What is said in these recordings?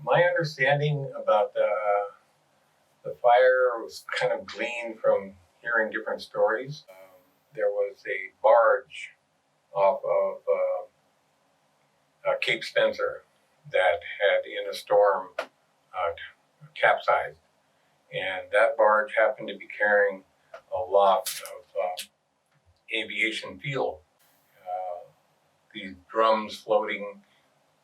My understanding about the fire was kind of gleaned from hearing different stories. There was a barge off of Cape Spencer that had, in a storm, capsized. And that barge happened to be carrying a lot of aviation fuel. These drums floating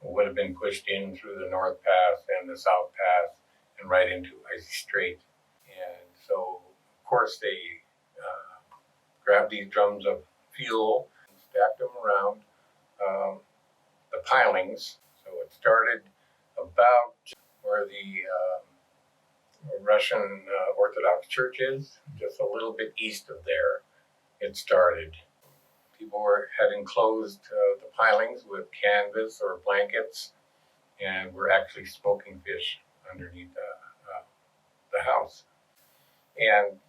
would have been pushed in through the North Pass and the South Pass and right into Icy Strait. And so, of course, they grabbed these drums of fuel and stacked them around the pilings. So it started about where the Russian Orthodox Church is, just a little bit east of there. It started. People had enclosed the pilings with canvas or blankets, and were actually smoking fish underneath the house. And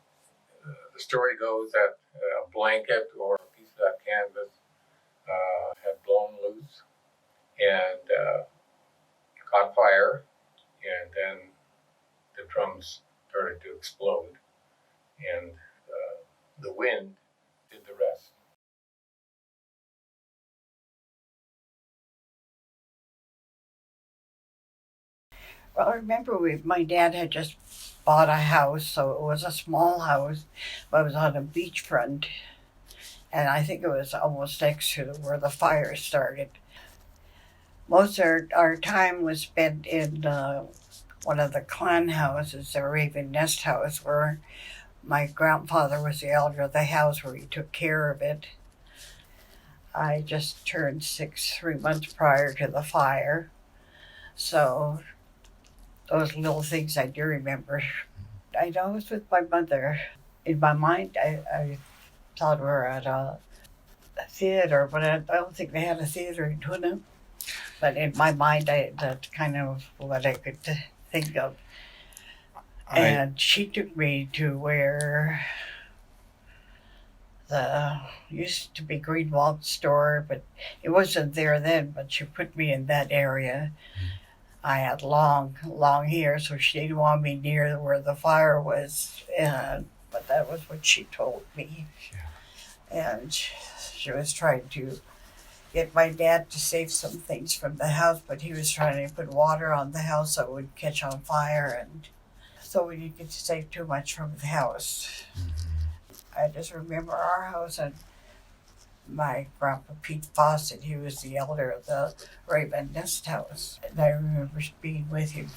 the story goes that a blanket or a piece of that canvas had blown loose and caught fire, and then the drums started to explode, and the wind did the rest. Well, I remember my dad had just bought a house, so it was a small house, but it was on a beachfront, and I think it was almost next to where the fire started. Most of our time was spent in one of the clan houses, the Raven Nest House, where my grandfather was the elder of the house, where he took care of it. I just turned 6 3 months prior to the fire, so those little things I do remember. I know I was with my mother. In my mind, I thought we were at a theater, but I don't think they had a theater in Hoonah. But in my mind, that's kind of what I could think of. And she took me to where the used to be Greenwald store, but it wasn't there then, but she put me in that area. I had long hair, so she didn't want me near where the fire was, but that was what she told me. Yeah. And she was trying to get my dad to save some things from the house, but he was trying to put water on the house so it would catch on fire, and so we didn't get to save too much from the house. Mm-hmm. I just remember our house and my grandpa Pete Fawcett, he was the elder of the Raven Nest House. And I remember being with him.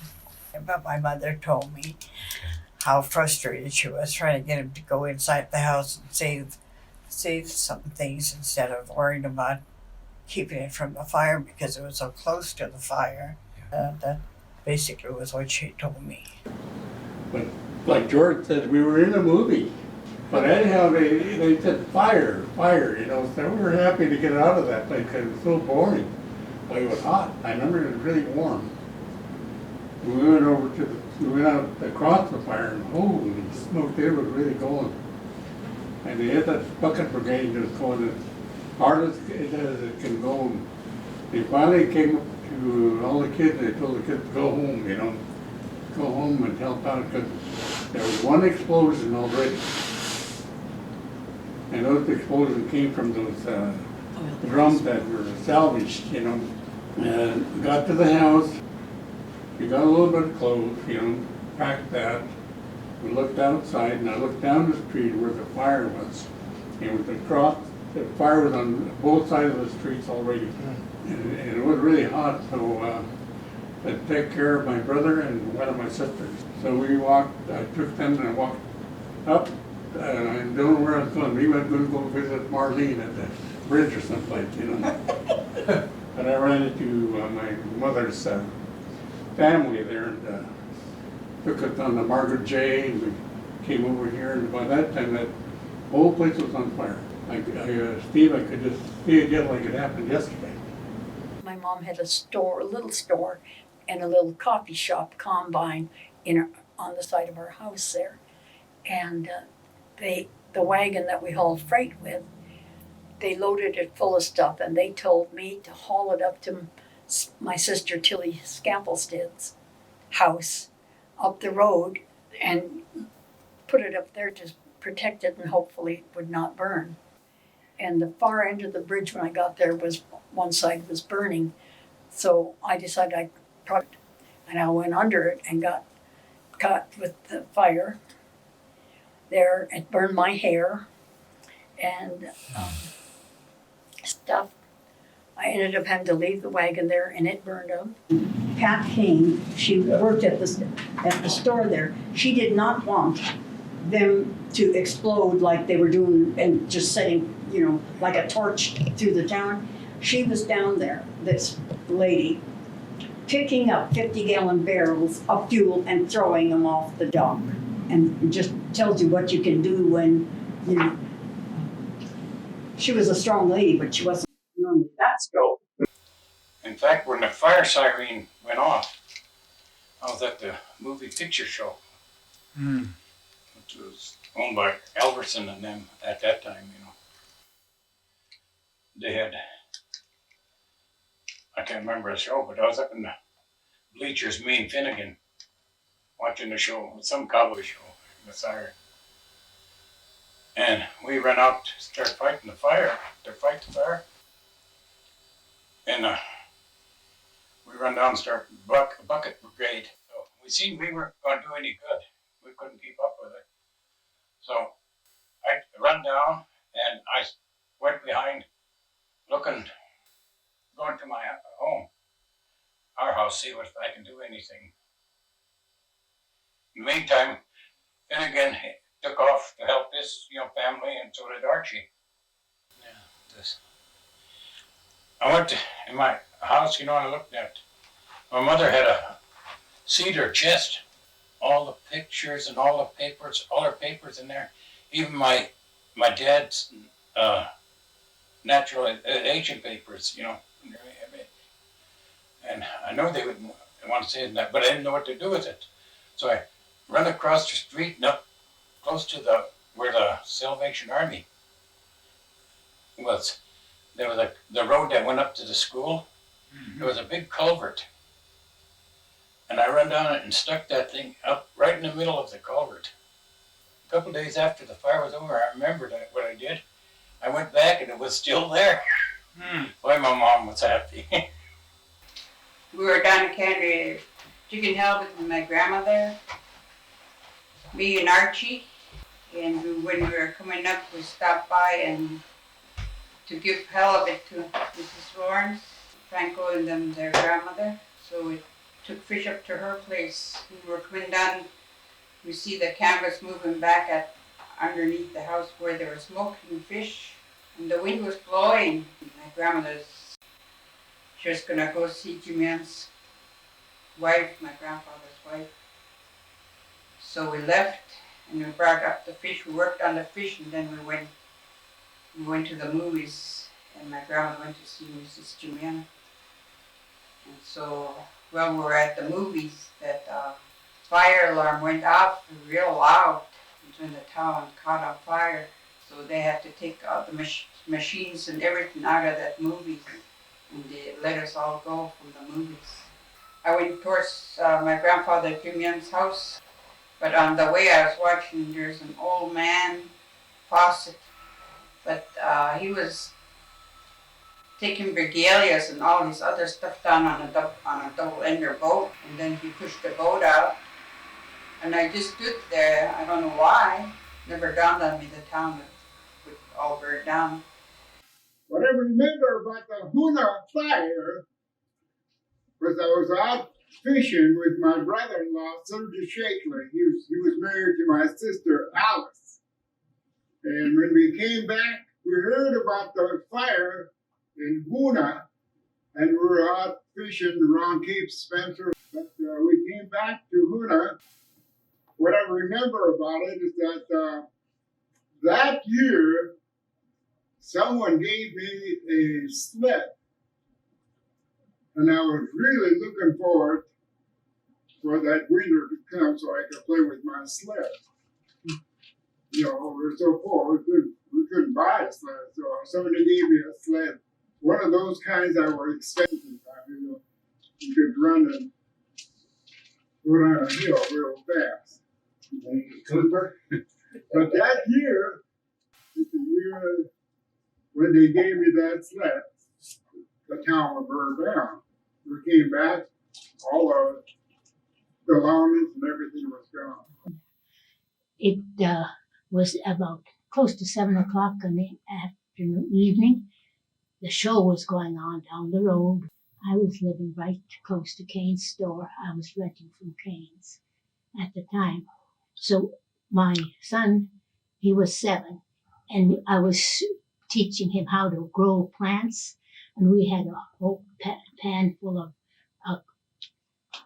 But my mother told me how frustrated she was trying to get him to go inside the house and save some things instead of worrying about keeping it from the fire because it was so close to the fire. That basically was what she told me. But like George said, we were in a movie. But anyhow, they said fire, you know, so we were happy to get out of that place because it was so boring. But it was hot. I remember it was really warm. We went out across the fire and holy smoke, it was really going. And they had that bucket brigade that was going as hard as it can go. And they finally came up to all the kids, they told the kids to go home, you know, go home and help out because there was one explosion already. And those explosions came from those drums that were salvaged, you know. And we got to the house, we got a little bit of clothes, you know, packed that. We looked outside, and I looked down the street where the fire was. It was across, the fire was on both sides of the streets already. And it was really hot, so I took care of my brother and one of my sisters. So we walked, I took them and I walked up. I don't know where I was going. Maybe I was going to go visit Marlene at the bridge or someplace, you know. But I ran into my mother's family there and took us on the Margaret J. And we came over here. And by that time, that whole place was on fire. Steve, I could just see it just like it happened yesterday. My mom had a little store, and a little coffee shop combine on the side of our house there. And the wagon that we hauled freight with, they loaded it full of stuff, and they told me to haul it up to my sister Tilly Scamplestead's house up the road and put it up there to protect it and hopefully it would not burn. And the far end of the bridge when I got there was one side was burning. So I decided and I went under it and got caught with the fire there. It burned my hair and stuff. I ended up having to leave the wagon there and it burned up. Pat King, she worked at the store there. She did not want them to explode like they were doing and just setting, like a torch through the town. She was down there, this lady, picking up 50-gallon barrels of fuel and throwing them off the dock. And it just tells you what you can do when, she was a strong lady, but she wasn't normally that strong. In fact, when the fire siren went off, I was at the movie picture show, which was owned by Elverson and them at that time, They had, I can't remember the show, but I was up in the bleachers, me and Finnegan, watching the show, some cowboy show, the siren. And we ran out to start fighting the fire, And we run down and start bucket brigade. So we seen we weren't going to do any good. We couldn't keep up with it. So I run down and I went behind going to my home, our house, see if I can do anything. In the meantime, Finnegan took off to help his family, and so did Archie. I went in my house, I looked at, my mother had a cedar chest, all the pictures and all her papers in there, even my dad's natural Asian papers, and I know they would want to say that, but I didn't know what to do with it. So I run across the street and up close to where the Salvation Army was. There was the road that went up to the school. Mm-hmm. There was a big culvert. And I ran down it and stuck that thing up right in the middle of the culvert. A couple of days after the fire was over, I remembered what I did. I went back and it was still there. Boy, my mom was happy. We were down in Canada, Chicken Hill with my grandmother, me and Archie. And when we were coming up, we stopped by and to give halibut to Mrs. Lawrence, Franco and them, their grandmother. So we took fish up to her place. When we were coming down, we see the canvas moving back underneath the house where they were smoking fish. And the wind was blowing. My grandmother's just gonna go see Jimen's wife, my grandfather's wife. So we left and we brought up the fish. We worked on the fish and then we went to the movies, and my grandma went to see Mrs. Jimena. And so, when we were at the movies, that fire alarm went off real loud when the town caught on fire. So they had to take out the machines and everything out of that movie, and they let us all go from the movies. I went towards my grandfather Jimen's house, but on the way I was watching, there's an old man faucet. But he was taking regalias and all his other stuff down on a double-ender boat, and then he pushed the boat out. And I just stood there. I don't know why. Never dawned on me the town would all burn down. What I remember about the Hoonah Fire was I was out fishing with my brother-in-law, Sergey Shaker. He was married to my sister Alice. And when we came back, we heard about the fire in Hoonah, and we were out fishing around Cape Spencer. But we came back to Hoonah. What I remember about it is that That year, someone gave me a sled, and I was really looking forward for that winter to come so I could play with my sled. You know, we were so poor, we couldn't buy a sled, so somebody gave me a sled. One of those kinds that were expensive. I mean, you could run and go down a hill real fast. Cooper. But that year, it's the year when they gave me that sled, the town was burned down. We came back, all our belongings and everything was gone. It was about close to 7 o'clock in the evening. The show was going on down the road. I was living right close to Kane's store. I was renting from Kane's at the time. So my son, he was 7, and I was teaching him how to grow plants. And we had a whole pan full of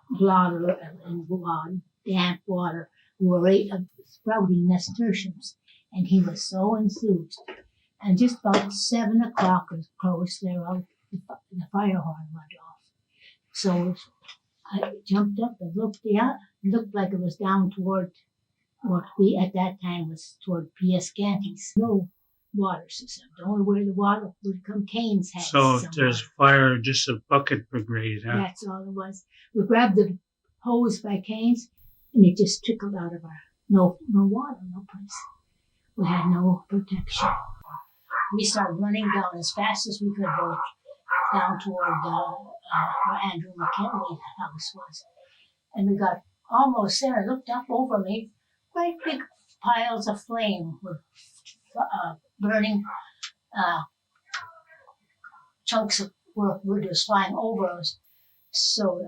blotter and damp water. We were sprouting nasturtiums, and he was so enthused. And just about 7 o'clock was close, there the fire horn went off. So I jumped up and looked out. It looked like it was down toward what we at that time was toward P.S. Ganty's. No water system. The only way the water would come, Kane's had So some there's water. fire, just a bucket brigade, huh? That's all it was. We grabbed the hose by Kane's, and it just trickled out of our no water, no place. We had no protection. We started running down as fast as we could go down toward where Andrew McKinley's house was. And we got almost there. I looked up over me. Great big piles of flame were burning. Chunks of wood was flying over us. So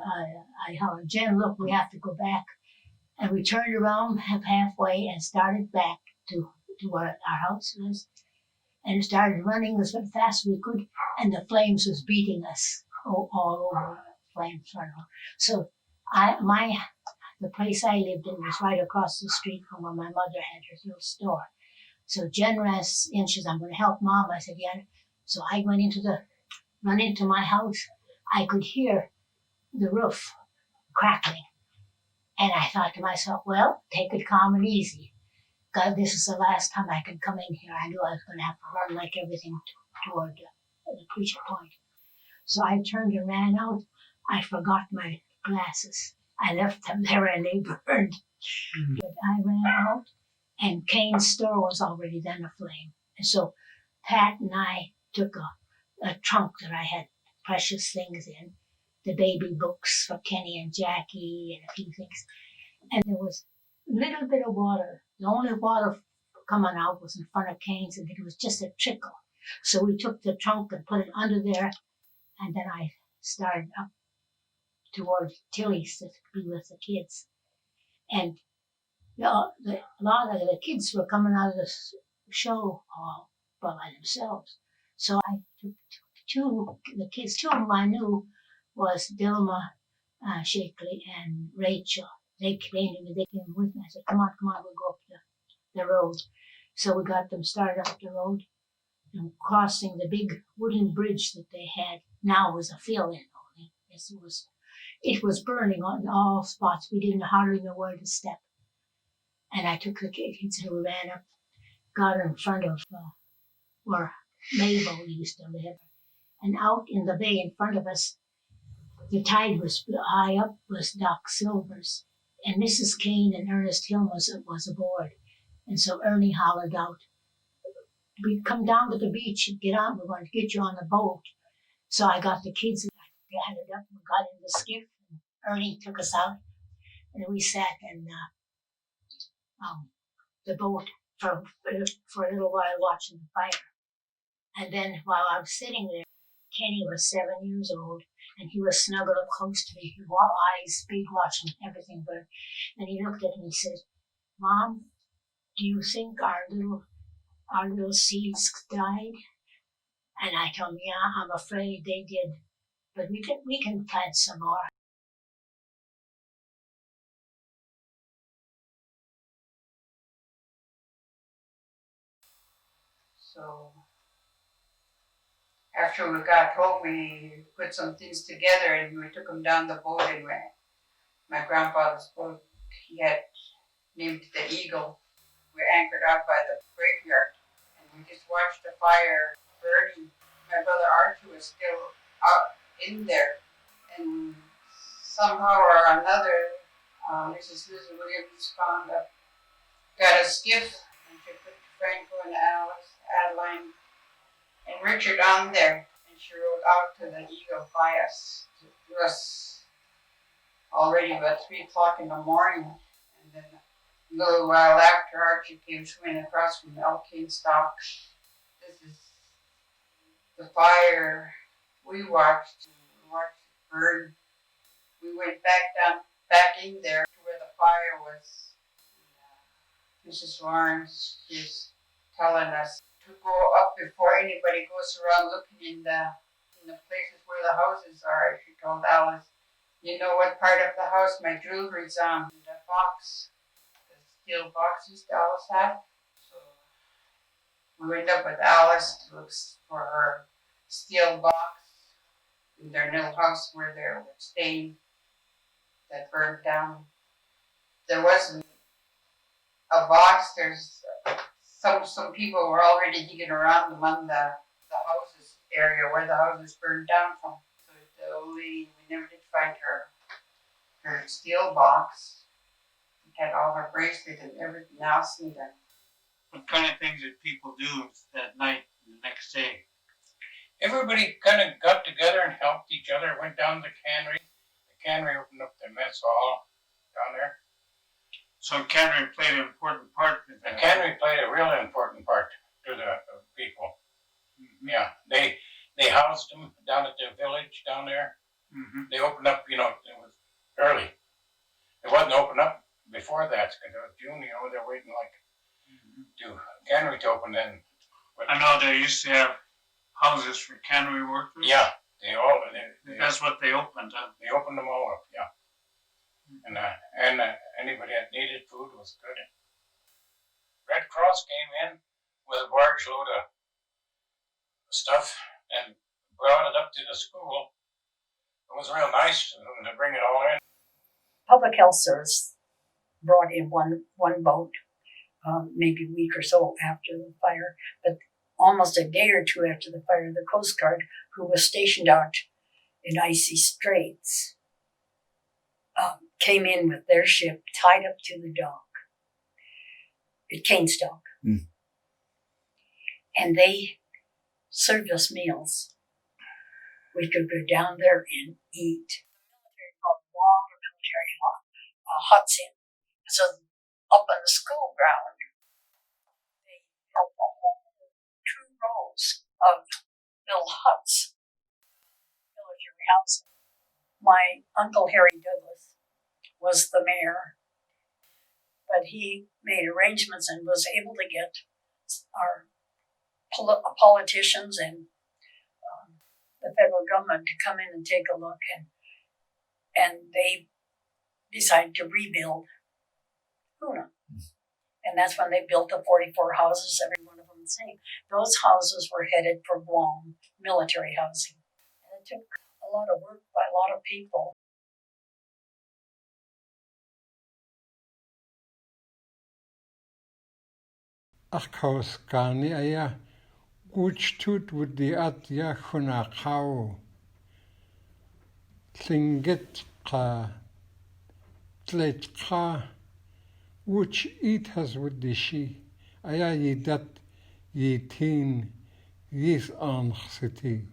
I hollered, Jen, look, we have to go back. And we turned around halfway and started back to where our house was. And started running as fast as we could, and the flames was beating us all over. Flames running. So the place I lived in was right across the street from where my mother had her little store. So Jen ran in, she said, I'm going to help Mom. I said, yeah. So I run into my house. I could hear the roof crackling. And I thought to myself, well, take it calm and easy. God, this is the last time I could come in here. I knew I was going to have to run like everything toward the preacher point. So I turned and ran out. I forgot my glasses. I left them there and they burned. But I ran out, and Kane's store was already then aflame. And so Pat and I took a trunk that I had precious things in, the baby books for Kenny and Jackie and a few things. And there was a little bit of water. The only water coming out was in front of Kane's, and it was just a trickle. So we took the trunk and put it under there, and then I started up toward Tilly's to be with the kids. And a lot of the kids were coming out of the show hall by themselves. So I took the kids, 2 of them I knew was Dilma Shakely and Rachel. They came with me. I said, come on, we'll go up the road. So we got them started up the road and crossing the big wooden bridge that they had. Now was a fill-in only. Yes, it was burning on all spots. We didn't hardly know where to step. And I took the kids and we ran up, got in front of where Mabel used to live. And out in the bay in front of us, the tide was high up, was Doc Silver's. And Mrs. Kane and Ernest Hill was aboard. And so Ernie hollered out, we come down to the beach and get on, we're going to get you on the boat. So I got the kids and I gathered up and got in the skiff. And Ernie took us out and we sat in the boat for a little while watching the fire. And then while I was sitting there, Kenny was 7 years old, and he was snuggled up close to me, eyes big, watching everything burn. And he looked at me and said, Mom, do you think our little seeds died? And I told him, yeah, I'm afraid they did, but we can plant some more. So after we got home, we put some things together and we took them down the boat and my grandfather's boat, he had named the Eagle. We anchored out by the graveyard and we just watched the fire burning. My brother Archie was still out in there, and somehow or another, Mrs. Susan Williams got a skiff, and she put Franco and Alice, Adeline, and Richard on there, and she rowed out to the Eagle by us. It was already about 3 o'clock in the morning, and then a little while after, Archie came swimming across from the octane stock. This is the fire we watched. We watched it burn. We went back in there to where the fire was. Mrs. Lawrence is telling us to go up before anybody goes around looking in the places where the houses are. She told Alice, you know what part of the house my jewelry's on? The box, the steel boxes Alice had. So we went up with Alice to look for her steel box in their little house where they were staying that burned down. There wasn't a box. There's some people were already digging around among the houses area where the houses burned down from. So the old lady, we never did find her steel box. It had all her bracelet and everything else in there. What kind of things did people do that night and the next day? Everybody kind of got together and helped each other, went down to the cannery. The cannery opened up the mess hall down there. So cannery played an important part in The that. cannery played a really important part to the people. Yeah, they housed them down at the village down there. Mm-hmm. They opened up, it was early. It wasn't open up before that because it was June, they're waiting to cannery to open then. But I know they used to have houses for cannery workers. yeah, they That's what they opened up. They opened them all up, yeah. And anybody that needed food was good. Red Cross came in with a barge load of stuff and brought it up to the school. It was real nice of them to bring it all in. Public Health Service brought in one boat, maybe a week or so after the fire, but almost a day or two after the fire, the Coast Guard, who was stationed out in icy straits, came in with their ship tied up to the dock at Canestock. Mm. And they served us meals. We could go down there and eat. Military called military huts in. So up on the school ground, they built a whole 2 rows of little huts, military housing. My Uncle Harry Douglas was the mayor, but he made arrangements and was able to get our politicians and the federal government to come in and take a look, and they decided to rebuild Hoonah. And that's when they built the 44 houses, every one of them the same. Those houses were headed for Guam, military housing. And it took a lot of work by a lot of people. Achos gani aya which tut would the atya Huna Hau Tlingit ka Tlet ka which it has with the she aya ye dat ye teen yes on city.